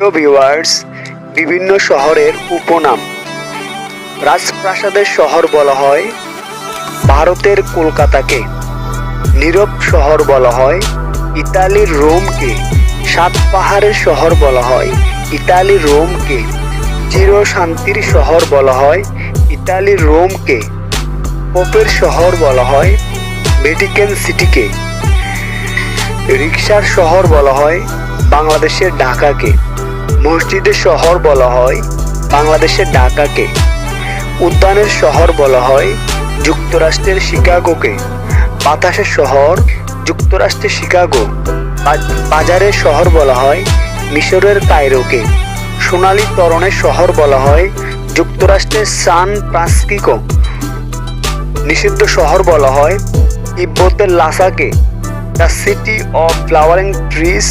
তো ভিউয়ার্স, বিভিন্ন শহরের উপনাম। রাজপ্রাসাদের শহর বলা হয় ভারতের কলকাতাকে, নীরব শহর বলা হয় ইতালির রোমকে, সাত পাহাড়ের শহর বলা হয় ইতালির রোমকে, চির শান্তির শহর বলা হয় ইতালির রোমকে, পোপের শহর বলা হয় ভ্যাটিকান সিটিকে, রিকশার শহর বলা হয় বাংলাদেশের ঢাকাকে, মসজিদের শহর বলা হয় বাংলাদেশের ঢাকাকে, উদ্যানের শহর বলা হয় যুক্তরাষ্ট্রের শিকাগোকে, বাতাসের শহর যুক্তরাষ্ট্রের শিকাগো, বাজারের শহর বলা হয় মিশরের কায়রোকে, সোনালী তরণের শহর বলা হয় যুক্তরাষ্ট্রের সান ফ্রান্সিসকো, নিষিদ্ধ শহর বলা হয় তিব্বতের লাসাকে, the city of flowering trees